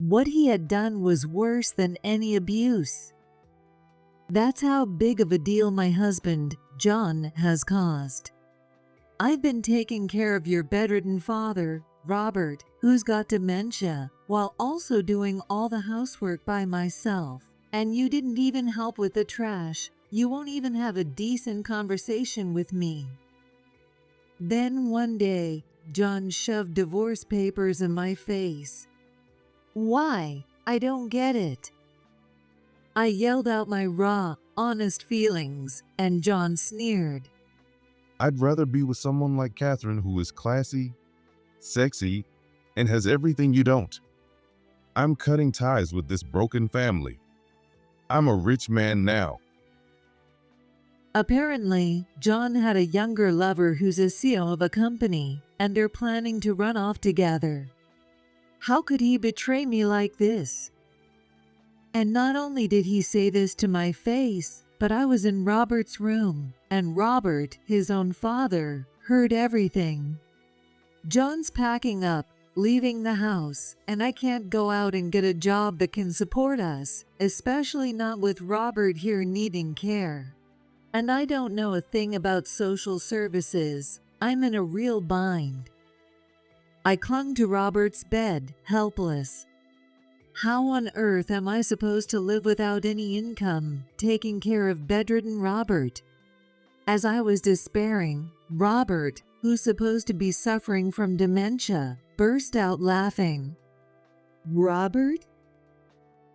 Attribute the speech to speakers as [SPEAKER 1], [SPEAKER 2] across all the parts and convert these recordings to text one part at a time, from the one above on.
[SPEAKER 1] What he had done was worse than any abuse. That's how big of a deal my husband, John, has caused. I've been taking care of your bedridden father, Robert, who's got dementia, while also doing all the housework by myself. And you didn't even help with the trash. You won't even have a decent conversation with me. Then one day, John shoved divorce papers in my face. Why? I don't get it. I yelled out my raw, honest feelings, and John sneered.
[SPEAKER 2] I'd rather be with someone like Catherine who is classy, sexy, and has everything you don't. I'm cutting ties with this broken family. I'm a rich man now.
[SPEAKER 1] Apparently, John had a younger lover who's a CEO of a company, and they're planning to run off together. How could he betray me like this? And not only did he say this to my face, but I was in Robert's room, and Robert, his own father, heard everything. John's packing up, leaving the house, and I can't go out and get a job that can support us, especially not with Robert here needing care. And I don't know a thing about social services. I'm in a real bind. I clung to Robert's bed, helpless. How on earth am I supposed to live without any income, taking care of bedridden Robert? As I was despairing, Robert, who's supposed to be suffering from dementia, burst out laughing. Robert?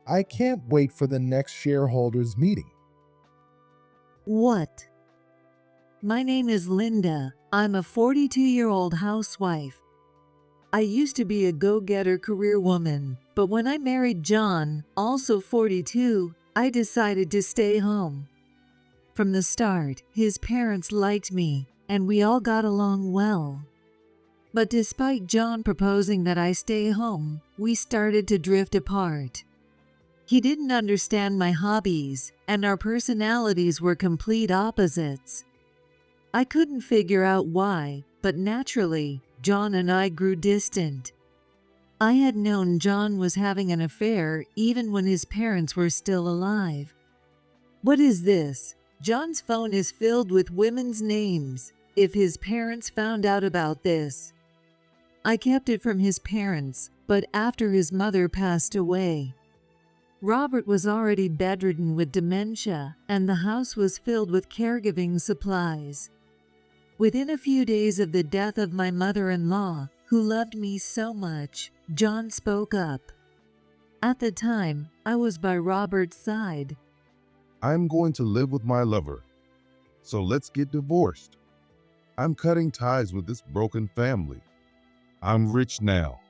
[SPEAKER 3] I can't wait for the next shareholders meeting.
[SPEAKER 1] What? My name is Linda. I'm a 42-year-old housewife. I used to be a go-getter career woman, but when I married John, also 42, I decided to stay home. From the start, his parents liked me, and we all got along well. But despite John proposing that I stay home, we started to drift apart. He didn't understand my hobbies, and our personalities were complete opposites. I couldn't figure out why, but naturally, John and I grew distant. I had known John was having an affair even when his parents were still alive. What is this? John's phone is filled with women's names. If his parents found out about this. I kept it from his parents, but after his mother passed away. Robert was already bedridden with dementia, and the house was filled with caregiving supplies. Within a few days of the death of my mother-in-law, who loved me so much, John spoke up. At the time, I was by Robert's side.
[SPEAKER 2] I'm going to live with my lover, so let's get divorced. I'm cutting ties with this broken family. I'm rich now.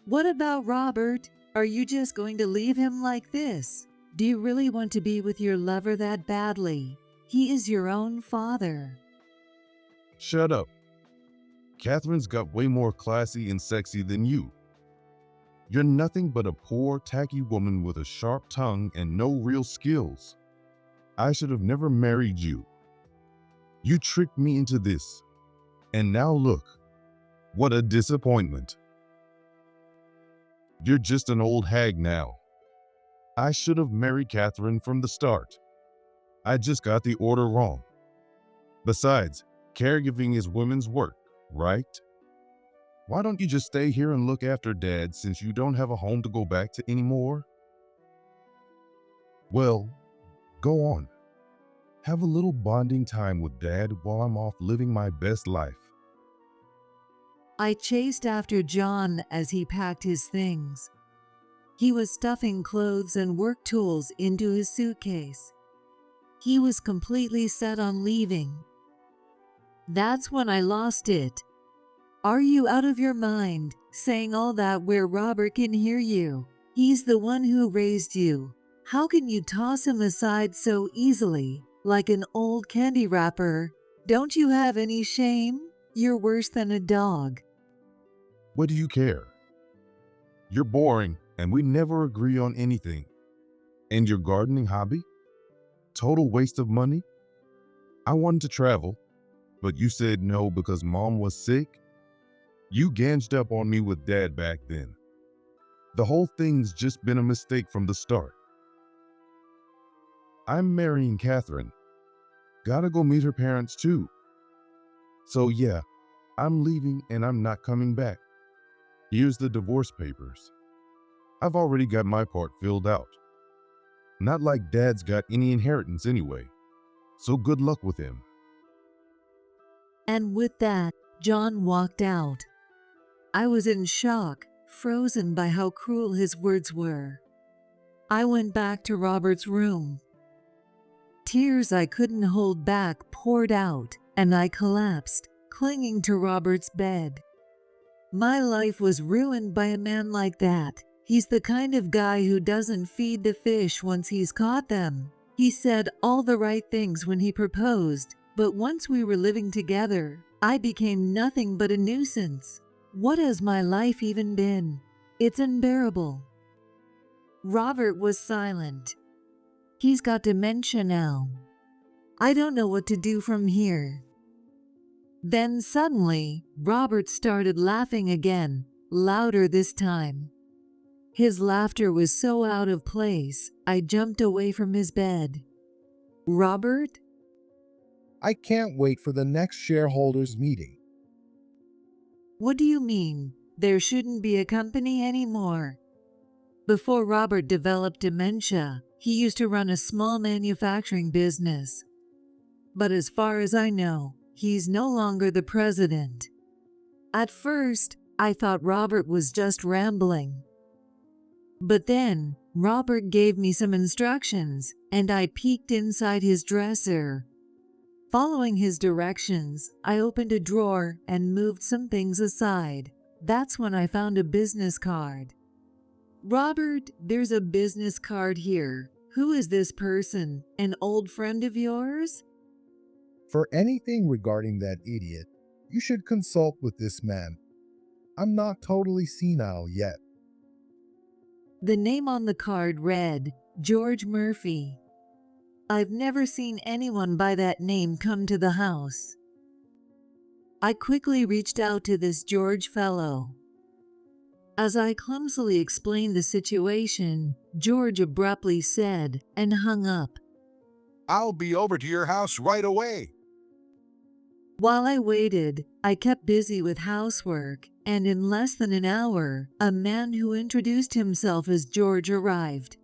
[SPEAKER 1] What about Robert? Are you just going to leave him like this? Do you really want to be with your lover that badly? He is your own father.
[SPEAKER 2] Shut up. Catherine's got way more classy and sexy than you. You're nothing but a poor, tacky woman with a sharp tongue and no real skills. I should have never married you. You tricked me into this. And now look, what a disappointment. You're just an old hag now. I should have married Catherine from the start. I just got the order wrong. Besides, caregiving is women's work, right? Why don't you just stay here and look after Dad since you don't have a home to go back to anymore? Well, go on. Have a little bonding time with Dad while I'm off living my best life.
[SPEAKER 1] I chased after John as he packed his things. He was stuffing clothes and work tools into his suitcase. He was completely set on leaving. That's when I lost it. Are you out of your mind, saying all that where Robert can hear you? He's the one who raised you. How can you toss him aside so easily, like an old candy wrapper? Don't you have any shame? You're worse than a dog.
[SPEAKER 2] What do you care? You're boring and we never agree on anything. And your gardening hobby? Total waste of money? I wanted to travel, but you said no because Mom was sick? You ganged up on me with Dad back then. The whole thing's just been a mistake from the start. I'm marrying Catherine. Gotta go meet her parents too. So yeah, I'm leaving and I'm not coming back. Here's the divorce papers. I've already got my part filled out. Not like Dad's got any inheritance anyway. So good luck with him.
[SPEAKER 1] And with that, John walked out. I was in shock, frozen by how cruel his words were. I went back to Robert's room. Tears I couldn't hold back poured out, and I collapsed, clinging to Robert's bed. My life was ruined by a man like that. He's the kind of guy who doesn't feed the fish once he's caught them. He said all the right things when he proposed, but once we were living together, I became nothing but a nuisance. What has my life even been? It's unbearable. Robert was silent. He's got dementia now. I don't know what to do from here. Then suddenly, Robert started laughing again, louder this time. His laughter was so out of place, I jumped away from his bed. Robert?
[SPEAKER 3] I can't wait for the next shareholders meeting.
[SPEAKER 1] What do you mean? There shouldn't be a company anymore. Before Robert developed dementia, he used to run a small manufacturing business. But as far as I know, he's no longer the president. At first, I thought Robert was just rambling. But then, Robert gave me some instructions, and I peeked inside his dresser. Following his directions, I opened a drawer and moved some things aside. That's when I found a business card. Robert, there's a business card here. Who is this person? An old friend of yours?
[SPEAKER 3] For anything regarding that idiot, you should consult with this man. I'm not totally senile yet.
[SPEAKER 1] The name on the card read, George Murphy. I've never seen anyone by that name come to the house. I quickly reached out to this George fellow. As I clumsily explained the situation, George abruptly said and hung up.
[SPEAKER 4] I'll be over to your house right away.
[SPEAKER 1] While I waited, I kept busy with housework, and in less than an hour, a man who introduced himself as George arrived.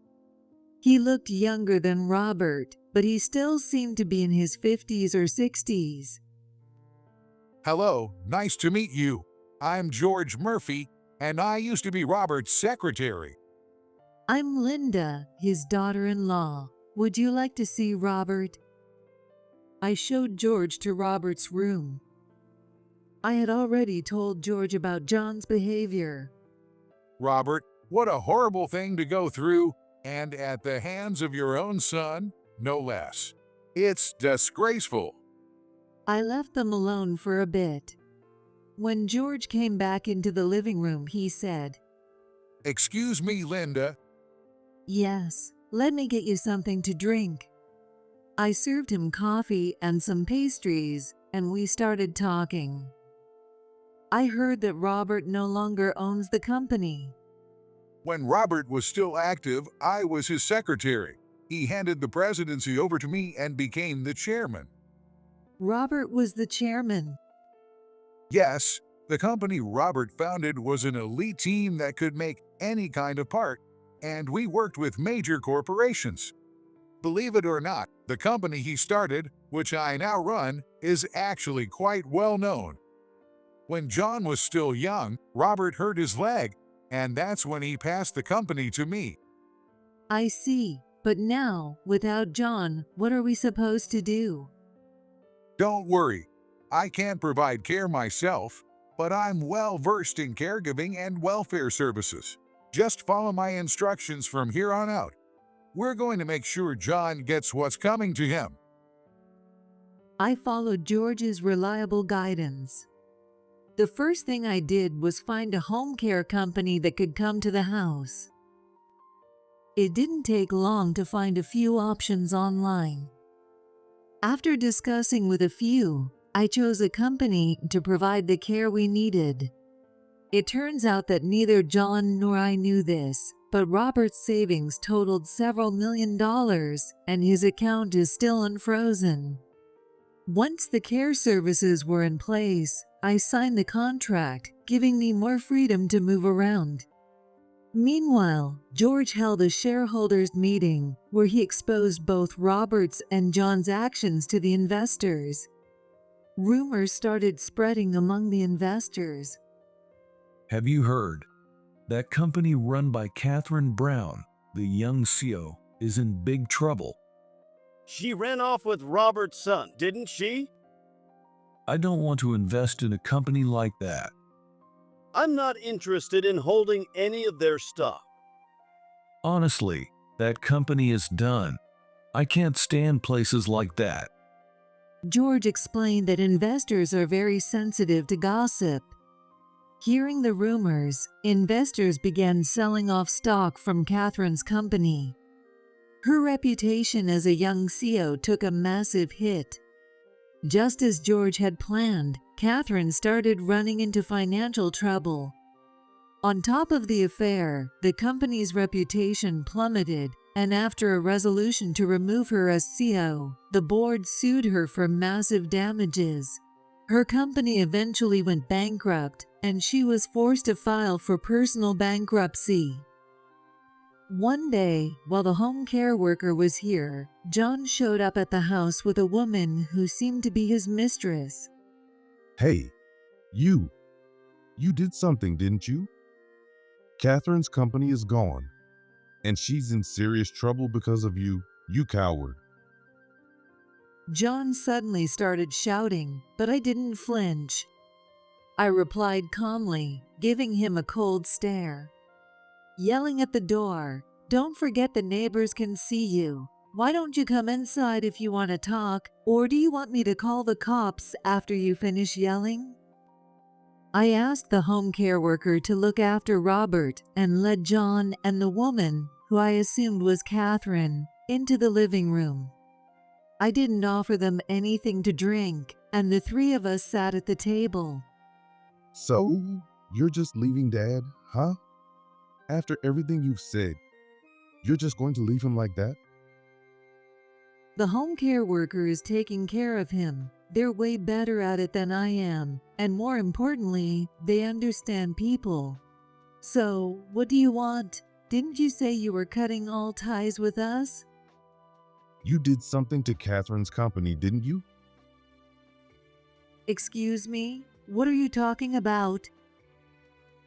[SPEAKER 1] He looked younger than Robert, but he still seemed to be in his 50s or 60s.
[SPEAKER 4] Hello, nice to meet you. I'm George Murphy, and I used to be Robert's secretary.
[SPEAKER 1] I'm Linda, his daughter-in-law. Would you like to see Robert? I showed George to Robert's room. I had already told George about John's behavior.
[SPEAKER 4] Robert, what a horrible thing to go through, and at the hands of your own son, no less. It's disgraceful.
[SPEAKER 1] I left them alone for a bit. When George came back into the living room, he said,
[SPEAKER 4] Excuse me, Linda.
[SPEAKER 1] Yes, let me get you something to drink. I served him coffee and some pastries, and we started talking. I heard that Robert no longer owns the company.
[SPEAKER 4] When Robert was still active, I was his secretary. He handed the presidency over to me and became the chairman.
[SPEAKER 1] Robert was the chairman.
[SPEAKER 4] Yes, the company Robert founded was an elite team that could make any kind of part, and we worked with major corporations. Believe it or not, the company he started, which I now run, is actually quite well known. When John was still young, Robert hurt his leg, and that's when he passed the company to me.
[SPEAKER 1] I see, but now, without John, what are we supposed to do?
[SPEAKER 4] Don't worry, I can't provide care myself, but I'm well versed in caregiving and welfare services. Just follow my instructions from here on out. We're going to make sure John gets what's coming to him.
[SPEAKER 1] I followed George's reliable guidance. The first thing I did was find a home care company that could come to the house. It didn't take long to find a few options online. After discussing with a few, I chose a company to provide the care we needed. It turns out that neither John nor I knew this, but Robert's savings totaled several $1,000,000, and his account is still unfrozen. Once the care services were in place, I signed the contract, giving me more freedom to move around. Meanwhile, George held a shareholders meeting where he exposed both Robert's and John's actions to the investors. Rumors started spreading among the investors.
[SPEAKER 5] Have you heard? That company run by Catherine Brown, the young CEO, is in big trouble.
[SPEAKER 6] She ran off with Robert's son, didn't she?
[SPEAKER 5] I don't want to invest in a company like that.
[SPEAKER 6] I'm not interested in holding any of their stuff.
[SPEAKER 5] Honestly, that company is done. I can't stand places like that.
[SPEAKER 1] George explained that investors are very sensitive to gossip. Hearing the rumors, investors began selling off stock from Catherine's company. Her reputation as a young CEO took a massive hit. Just as George had planned, Catherine started running into financial trouble. On top of the affair, the company's reputation plummeted, and after a resolution to remove her as CEO, the board sued her for massive damages. Her company eventually went bankrupt, and she was forced to file for personal bankruptcy. One day, while the home care worker was here, John showed up at the house with a woman who seemed to be his mistress.
[SPEAKER 2] Hey, you did something, didn't you? Catherine's company is gone, and she's in serious trouble because of you, you coward.
[SPEAKER 1] John suddenly started shouting, but I didn't flinch. I replied calmly, giving him a cold stare. Yelling at the door, "Don't forget the neighbors can see you. Why don't you come inside if you want to talk, or do you want me to call the cops after you finish yelling?" I asked the home care worker to look after Robert and led John and the woman, who I assumed was Catherine, into the living room. I didn't offer them anything to drink, and the three of us sat at the table.
[SPEAKER 2] So, you're just leaving Dad, huh? After everything you've said, you're just going to leave him like that?
[SPEAKER 1] The home care worker is taking care of him. They're way better at it than I am, and more importantly, they understand people. So, what do you want? Didn't you say you were cutting all ties with us?
[SPEAKER 2] You did something to Catherine's company, didn't you?
[SPEAKER 1] Excuse me? What are you talking about?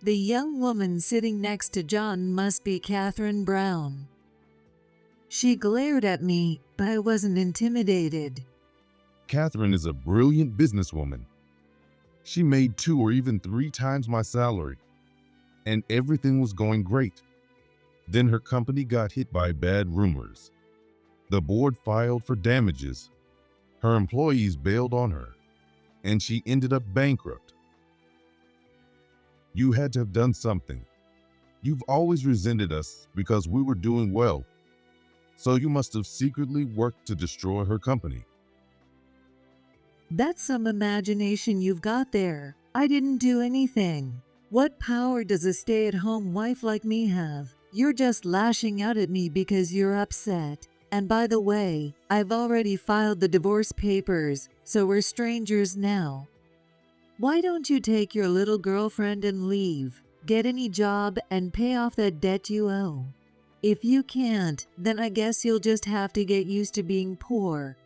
[SPEAKER 1] The young woman sitting next to John must be Catherine Brown. She glared at me, but I wasn't intimidated.
[SPEAKER 2] Catherine is a brilliant businesswoman. She made 2 or even 3 times my salary, and everything was going great. Then her company got hit by bad rumors. The board filed for damages. Her employees bailed on her, and she ended up bankrupt. You had to have done something. You've always resented us because we were doing well, so you must have secretly worked to destroy her company.
[SPEAKER 1] That's some imagination you've got there. I didn't do anything. What power does a stay-at-home wife like me have? You're just lashing out at me because you're upset. And by the way, I've already filed the divorce papers, so we're strangers now. Why don't you take your little girlfriend and leave, get any job, and pay off that debt you owe? If you can't, then I guess you'll just have to get used to being poor.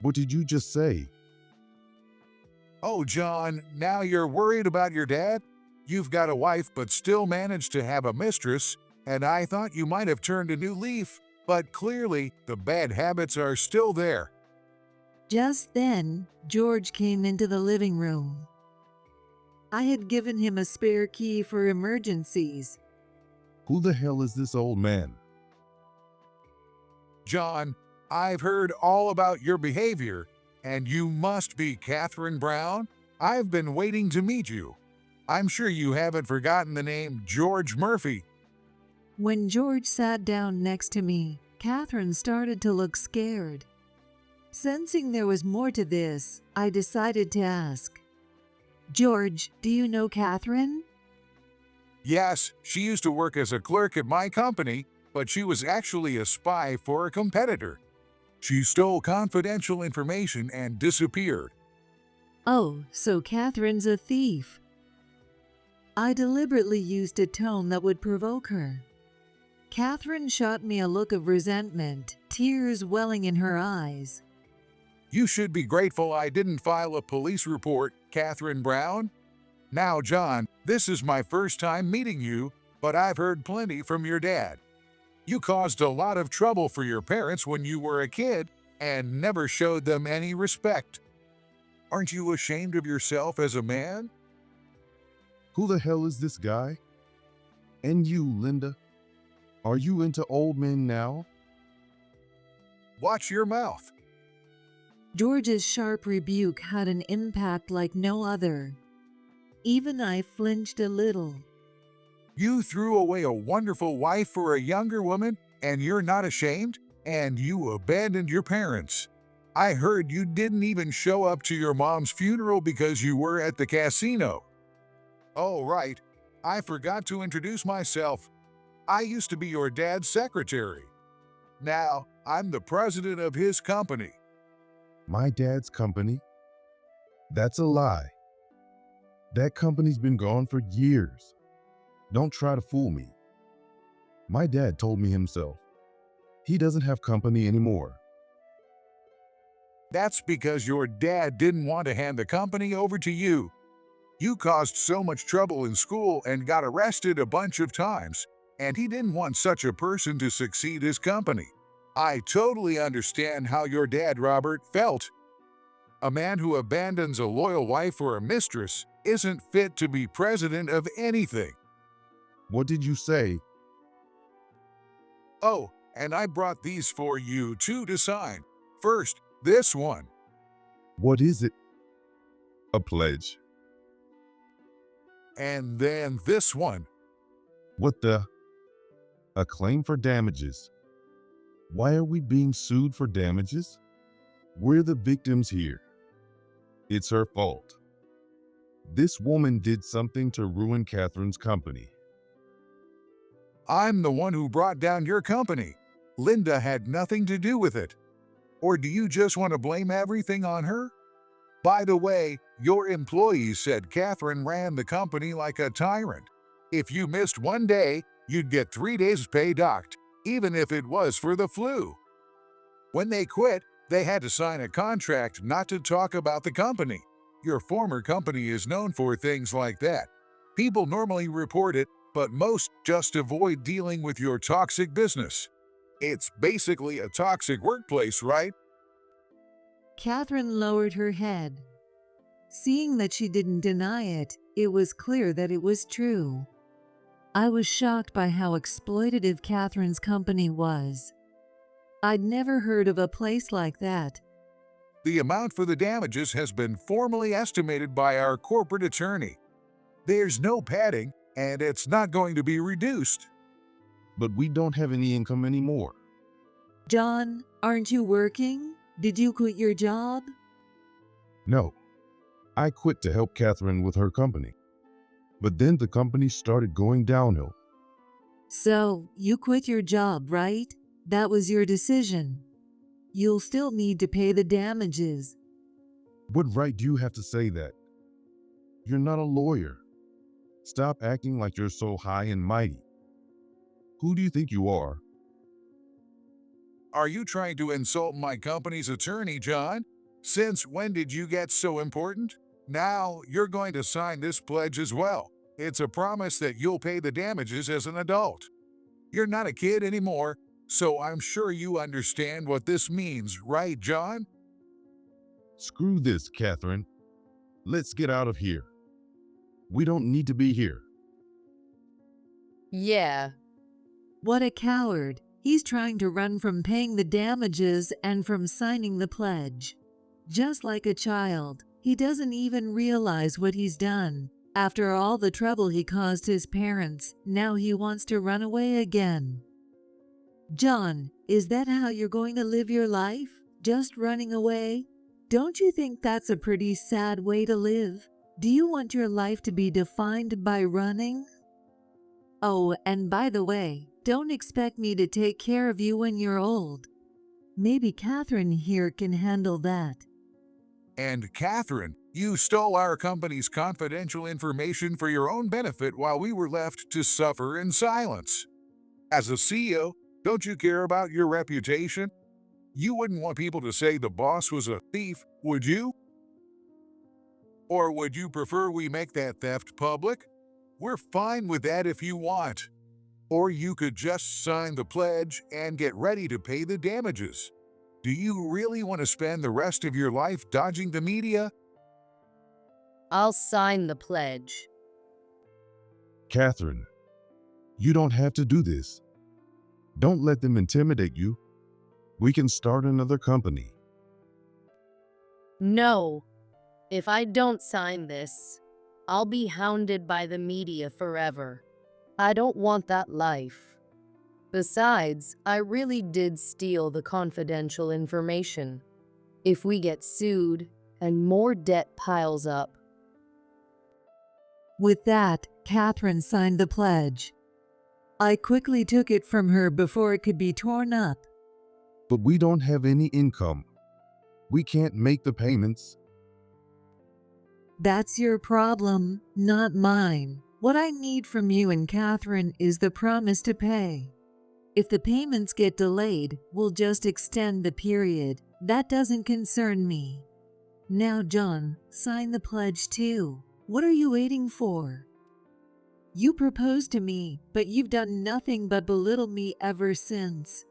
[SPEAKER 2] What did you just say?
[SPEAKER 4] Oh, John, now you're worried about your dad? You've got a wife but still managed to have a mistress, and I thought you might have turned a new leaf, but clearly the bad habits are still there.
[SPEAKER 1] Just then, George came into the living room. I had given him a spare key for emergencies.
[SPEAKER 2] Who the hell is this old man?
[SPEAKER 4] John, I've heard all about your behavior, and you must be Catherine Brown. I've been waiting to meet you. I'm sure you haven't forgotten the name George Murphy.
[SPEAKER 1] When George sat down next to me, Catherine started to look scared. Sensing there was more to this, I decided to ask, "George, do you know Catherine?"
[SPEAKER 4] Yes, she used to work as a clerk at my company, but she was actually a spy for a competitor. She stole confidential information and disappeared.
[SPEAKER 1] Oh, so Catherine's a thief. I deliberately used a tone that would provoke her. Catherine shot me a look of resentment, tears welling in her eyes.
[SPEAKER 4] You should be grateful I didn't file a police report, Catherine Brown. Now, John, this is my first time meeting you, but I've heard plenty from your dad. You caused a lot of trouble for your parents when you were a kid and never showed them any respect. Aren't you ashamed of yourself as a man?
[SPEAKER 2] Who the hell is this guy? And you, Linda? Are you into old men now?
[SPEAKER 4] Watch your mouth.
[SPEAKER 1] George's sharp rebuke had an impact like no other. Even I flinched a little.
[SPEAKER 4] You threw away a wonderful wife for a younger woman, and you're not ashamed? And you abandoned your parents. I heard you didn't even show up to your mom's funeral because you were at the casino. Oh, right. I forgot to introduce myself. I used to be your dad's secretary. Now, I'm the president of his company.
[SPEAKER 2] My dad's company? That's a lie. That company's been gone for years. Don't try to fool me. My dad told me himself. He doesn't have company anymore.
[SPEAKER 4] That's because your dad didn't want to hand the company over to you. You caused so much trouble in school and got arrested a bunch of times, and he didn't want such a person to succeed his company. I totally understand how your dad, Robert, felt. A man who abandons a loyal wife or a mistress isn't fit to be president of anything.
[SPEAKER 2] What did you say?
[SPEAKER 4] Oh, and I brought these for you too to sign. First, this one.
[SPEAKER 2] What is it? A pledge.
[SPEAKER 4] And then this one.
[SPEAKER 2] What the? A claim for damages. Why are we being sued for damages? We're the victims here. It's her fault. This woman did something to ruin Catherine's company.
[SPEAKER 4] I'm the one who brought down your company. Linda had nothing to do with it. Or do you just want to blame everything on her? By the way, your employees said Catherine ran the company like a tyrant. If you missed one day, you'd get 3 days pay docked, even if it was for the flu. When they quit, they had to sign a contract not to talk about the company. Your former company is known for things like that. People normally report it, but most just avoid dealing with your toxic business. It's basically a toxic workplace, right?
[SPEAKER 1] Catherine lowered her head. Seeing that she didn't deny it, it was clear that it was true. I was shocked by how exploitative Catherine's company was. I'd never heard of a place like that.
[SPEAKER 4] The amount for the damages has been formally estimated by our corporate attorney. There's no padding, and it's not going to be reduced.
[SPEAKER 2] But we don't have any income anymore.
[SPEAKER 1] John, aren't you working? Did you quit your job?
[SPEAKER 2] No. I quit to help Catherine with her company. But then the company started going downhill.
[SPEAKER 1] So, you quit your job, right? That was your decision. You'll still need to pay the damages.
[SPEAKER 2] What right do you have to say that? You're not a lawyer. Stop acting like you're so high and mighty. Who do you think you are?
[SPEAKER 4] Are you trying to insult my company's attorney, John? Since when did you get so important? Now you're going to sign this pledge as well. It's a promise that you'll pay the damages as an adult. You're not a kid anymore, so I'm sure you understand what this means, right, John?
[SPEAKER 2] Screw this, Catherine. Let's get out of here. We don't need to be here.
[SPEAKER 7] Yeah.
[SPEAKER 1] What a coward. He's trying to run from paying the damages and from signing the pledge. Just like a child, he doesn't even realize what he's done. After all the trouble he caused his parents, now he wants to run away again. John, is that how you're going to live your life? Just running away? Don't you think that's a pretty sad way to live? Do you want your life to be defined by running? Oh, and by the way, don't expect me to take care of you when you're old. Maybe Catherine here can handle that.
[SPEAKER 4] And Catherine, you stole our company's confidential information for your own benefit while we were left to suffer in silence. As a CEO, don't you care about your reputation? You wouldn't want people to say the boss was a thief, would you? Or would you prefer we make that theft public? We're fine with that if you want. Or you could just sign the pledge and get ready to pay the damages. Do you really want to spend the rest of your life dodging the media?
[SPEAKER 7] I'll sign the pledge.
[SPEAKER 2] Catherine, you don't have to do this. Don't let them intimidate you. We can start another company.
[SPEAKER 7] No. If I don't sign this, I'll be hounded by the media forever. I don't want that life. Besides, I really did steal the confidential information. If we get sued and more debt piles up.
[SPEAKER 1] With that, Catherine signed the pledge. I quickly took it from her before it could be torn up.
[SPEAKER 2] But we don't have any income. We can't make the payments.
[SPEAKER 1] That's your problem, not mine. What I need from you and Catherine is the promise to pay. If the payments get delayed, we'll just extend the period. That doesn't concern me. Now, John, sign the pledge too. What are you waiting for? You proposed to me, but you've done nothing but belittle me ever since.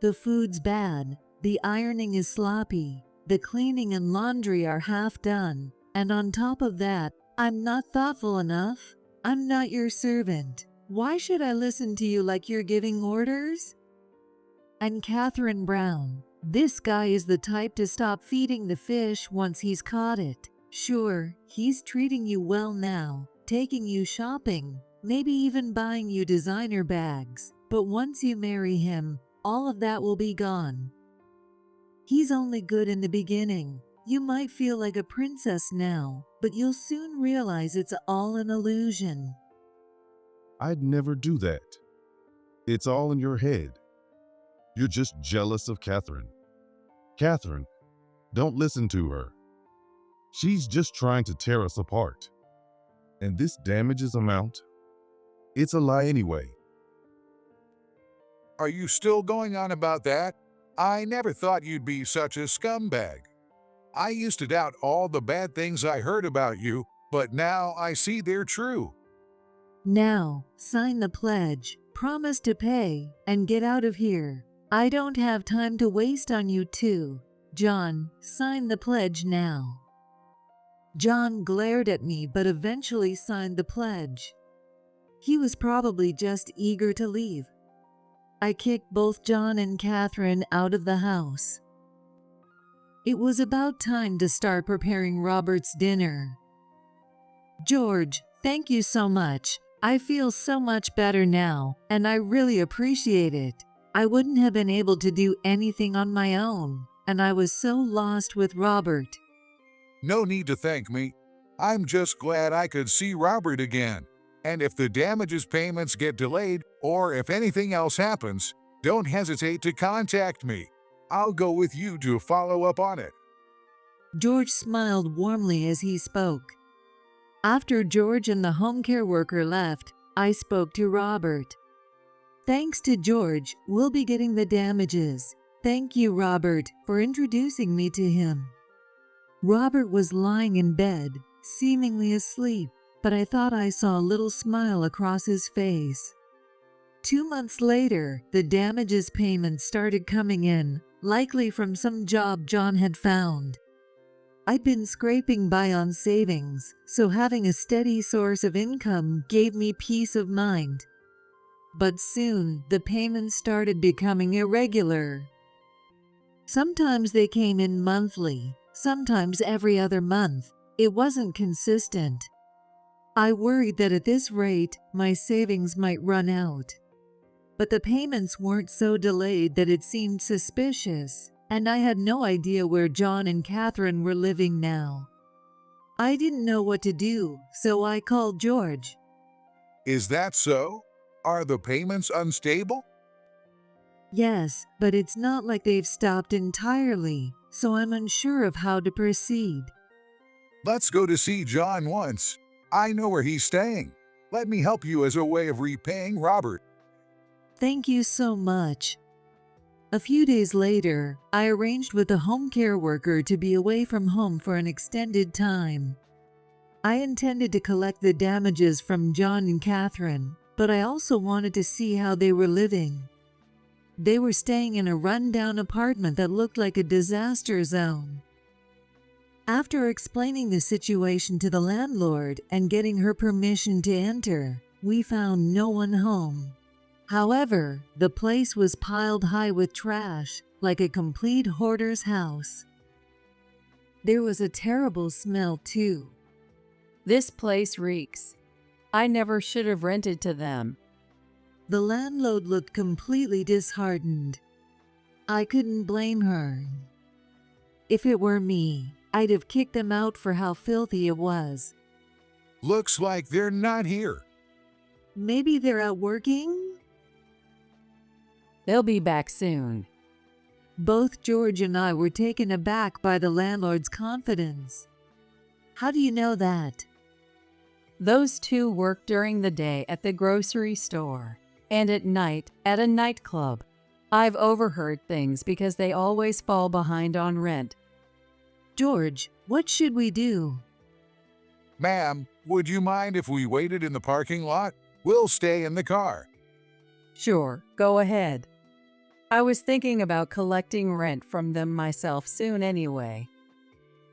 [SPEAKER 1] The food's bad, the ironing is sloppy, the cleaning and laundry are half done, and on top of that, I'm not thoughtful enough. I'm not your servant. Why should I listen to you like you're giving orders? And Catherine Brown, this guy is the type to stop feeding the fish once he's caught it. Sure, he's treating you well now, taking you shopping, maybe even buying you designer bags. But once you marry him, all of that will be gone. He's only good in the beginning. You might feel like a princess now, but you'll soon realize it's all an illusion.
[SPEAKER 2] I'd never do that. It's all in your head. You're just jealous of Catherine. Catherine, don't listen to her. She's just trying to tear us apart. And this damages amount? It's a lie anyway.
[SPEAKER 4] Are you still going on about that? I never thought you'd be such a scumbag. I used to doubt all the bad things I heard about you, but now I see they're true.
[SPEAKER 1] Now, sign the pledge, promise to pay, and get out of here. I don't have time to waste on you two. John, sign the pledge now. John glared at me but eventually signed the pledge. He was probably just eager to leave. I kicked both John and Catherine out of the house. It was about time to start preparing Robert's dinner. George, thank you so much. I feel so much better now, and I really appreciate it. I wouldn't have been able to do anything on my own, and I was so lost with Robert.
[SPEAKER 4] No need to thank me. I'm just glad I could see Robert again. And if the damages payments get delayed, or if anything else happens, don't hesitate to contact me. I'll go with you to follow up on it.
[SPEAKER 1] George smiled warmly as he spoke. After George and the home care worker left, I spoke to Robert. Thanks to George, we'll be getting the damages. Thank you, Robert, for introducing me to him. Robert was lying in bed, seemingly asleep, but I thought I saw a little smile across his face. 2 months later, the damages payments started coming in, likely from some job John had found. I'd been scraping by on savings, so having a steady source of income gave me peace of mind. But soon, the payments started becoming irregular. Sometimes they came in monthly, sometimes every other month. It wasn't consistent. I worried that at this rate, my savings might run out. But the payments weren't so delayed that it seemed suspicious, and I had no idea where John and Catherine were living now. I didn't know what to do, so I called George.
[SPEAKER 4] Is that so? Are the payments unstable?
[SPEAKER 1] Yes, but it's not like they've stopped entirely, so I'm unsure of how to proceed.
[SPEAKER 4] Let's go to see John once. I know where he's staying. Let me help you as a way of repaying Robert.
[SPEAKER 1] Thank you so much. A few days later, I arranged with a home care worker to be away from home for an extended time. I intended to collect the damages from John and Catherine, but I also wanted to see how they were living. They were staying in a rundown apartment that looked like a disaster zone. After explaining the situation to the landlord and getting her permission to enter, we found no one home. However, the place was piled high with trash, like a complete hoarder's house. There was a terrible smell too.
[SPEAKER 8] This place reeks. I never should have rented to them.
[SPEAKER 1] The landlord looked completely disheartened. I couldn't blame her. If it were me, I'd have kicked them out for how filthy it was.
[SPEAKER 4] Looks like they're not here.
[SPEAKER 1] Maybe they're out working?
[SPEAKER 8] They'll be back soon.
[SPEAKER 1] Both George and I were taken aback by the landlord's confidence. How do you know that?
[SPEAKER 8] Those two work during the day at the grocery store and at night at a nightclub. I've overheard things because they always fall behind on rent.
[SPEAKER 1] George, what should we do?
[SPEAKER 4] Ma'am, would you mind if we waited in the parking lot? We'll stay in the car.
[SPEAKER 8] Sure, go ahead. I was thinking about collecting rent from them myself soon anyway.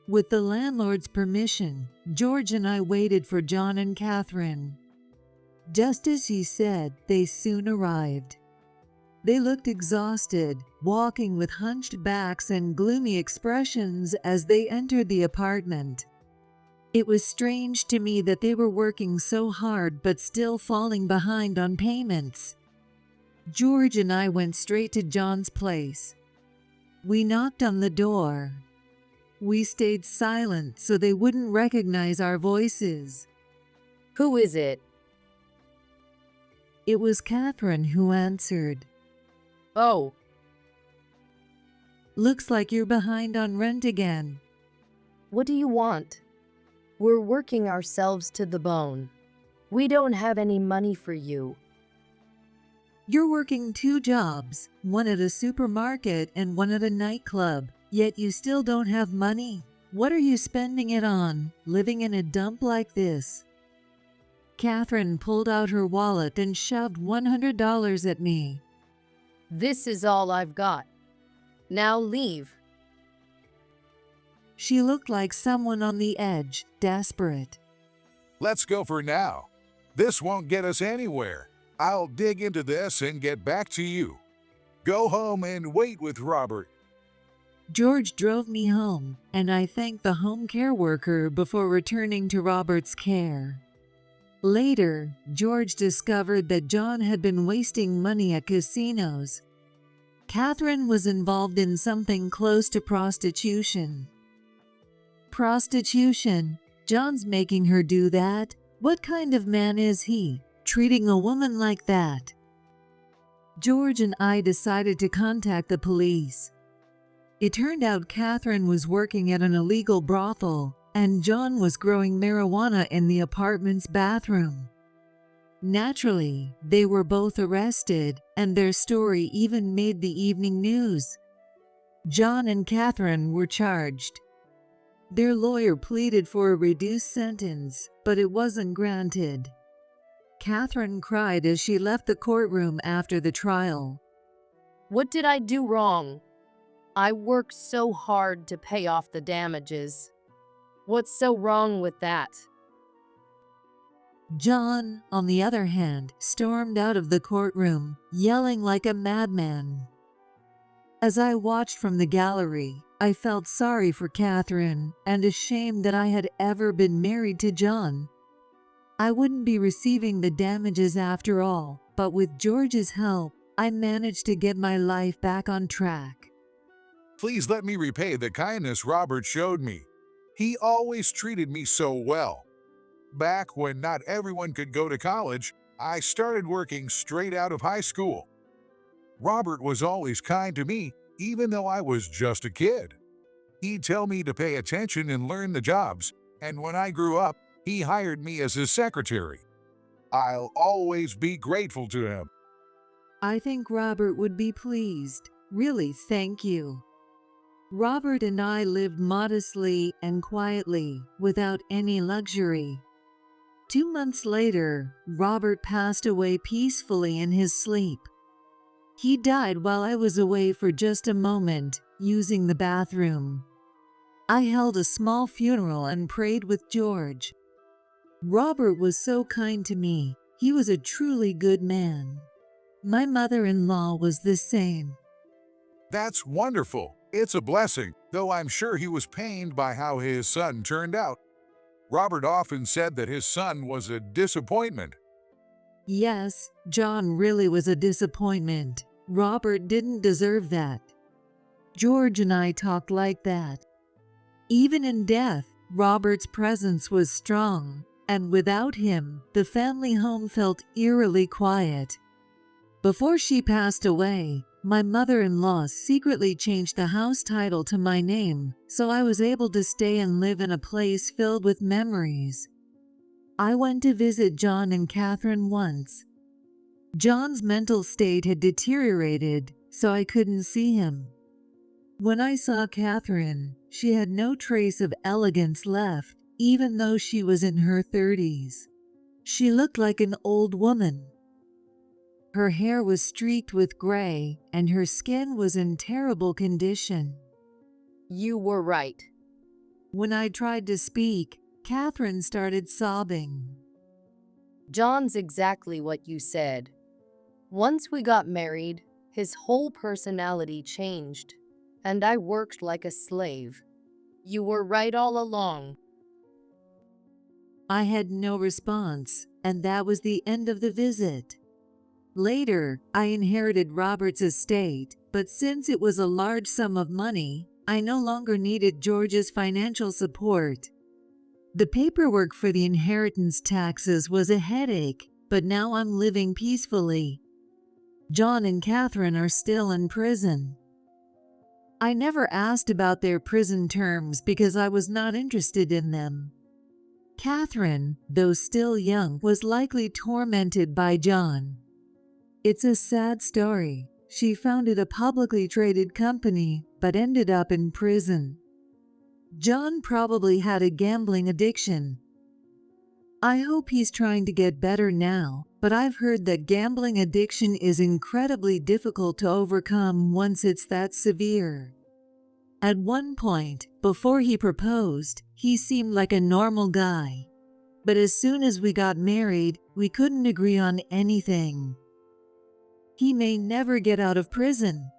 [SPEAKER 1] With the landlord's permission, George and I waited for John and Catherine. Just as he said, they soon arrived. They looked exhausted, walking with hunched backs and gloomy expressions as they entered the apartment. It was strange to me that they were working so hard but still falling behind on payments. George and I went straight to John's place. We knocked on the door. We stayed silent so they wouldn't recognize our voices.
[SPEAKER 7] Who is it?
[SPEAKER 1] It was Catherine who answered.
[SPEAKER 7] Oh,
[SPEAKER 1] Looks like you're behind on rent again.
[SPEAKER 7] what do you want? We're working ourselves to the bone. We don't have any money for you.
[SPEAKER 1] You're working 2 jobs, one at a supermarket and one at a nightclub, yet you still don't have money. What are you spending it on, living in a dump like this? Catherine pulled out her wallet and shoved $100 at me.
[SPEAKER 7] This is all I've got. Now leave.
[SPEAKER 1] She looked like someone on the edge, desperate.
[SPEAKER 4] Let's go for now. This won't get us anywhere. I'll dig into this and get back to you. Go home and wait with Robert.
[SPEAKER 1] George drove me home, and I thanked the home care worker before returning to Robert's care. Later, George discovered that John had been wasting money at casinos. Catherine was involved in something close to prostitution. Prostitution? John's making her do that? What kind of man is he, treating a woman like that? George and I decided to contact the police. It turned out Catherine was working at an illegal brothel, and John was growing marijuana in the apartment's bathroom. Naturally, they were both arrested, and their story even made the evening news. John and Catherine were charged. Their lawyer pleaded for a reduced sentence, but it wasn't granted. Catherine cried as she left the courtroom after the trial.
[SPEAKER 7] What did I do wrong? I worked so hard to pay off the damages. What's so wrong with that?
[SPEAKER 1] John, on the other hand, stormed out of the courtroom, yelling like a madman. As I watched from the gallery, I felt sorry for Catherine and ashamed that I had ever been married to John. I wouldn't be receiving the damages after all, but with George's help, I managed to get my life back on track.
[SPEAKER 4] Please let me repay the kindness Robert showed me. He always treated me so well. Back when not everyone could go to college, I started working straight out of high school. Robert was always kind to me, even though I was just a kid. He'd tell me to pay attention and learn the jobs, and when I grew up, he hired me as his secretary. I'll always be grateful to him.
[SPEAKER 1] I think Robert would be pleased. Really, thank you. Robert and I lived modestly and quietly, without any luxury. 2 months later, Robert passed away peacefully in his sleep. He died while I was away for just a moment, using the bathroom. I held a small funeral and prayed with George. Robert was so kind to me. He was a truly good man. My mother-in-law was the same.
[SPEAKER 4] That's wonderful. It's a blessing, though I'm sure he was pained by how his son turned out. Robert often said that his son was a disappointment.
[SPEAKER 1] Yes, John really was a disappointment. Robert didn't deserve that. George and I talked like that. Even in death, Robert's presence was strong, and without him, the family home felt eerily quiet. Before she passed away, my mother-in-law secretly changed the house title to my name, so I was able to stay and live in a place filled with memories. I went to visit John and Catherine once. John's mental state had deteriorated, so I couldn't see him. When I saw Catherine, she had no trace of elegance left, even though she was in her 30s. She looked like an old woman. Her hair was streaked with gray, and her skin was in terrible condition.
[SPEAKER 7] You were right.
[SPEAKER 1] When I tried to speak, Catherine started sobbing.
[SPEAKER 7] John's exactly what you said. Once we got married, his whole personality changed, and I worked like a slave. You were right all along.
[SPEAKER 1] I had no response, and that was the end of the visit. Later, I inherited Robert's estate, but since it was a large sum of money, I no longer needed George's financial support. The paperwork for the inheritance taxes was a headache, but now I'm living peacefully. John and Catherine are still in prison. I never asked about their prison terms because I was not interested in them. Catherine, though still young, was likely tormented by John. It's a sad story. She founded a publicly traded company, but ended up in prison. John probably had a gambling addiction. I hope he's trying to get better now, but I've heard that gambling addiction is incredibly difficult to overcome once it's that severe. At one point, before he proposed, he seemed like a normal guy. But as soon as we got married, we couldn't agree on anything. He may never get out of prison.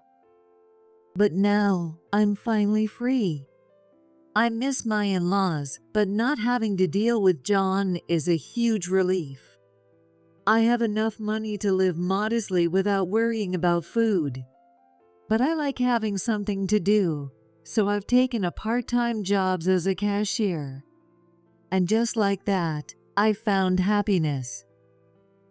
[SPEAKER 1] But now, I'm finally free. I miss my in-laws, but not having to deal with John is a huge relief. I have enough money to live modestly without worrying about food. But I like having something to do, so I've taken a part-time job as a cashier. And just like that, I found happiness.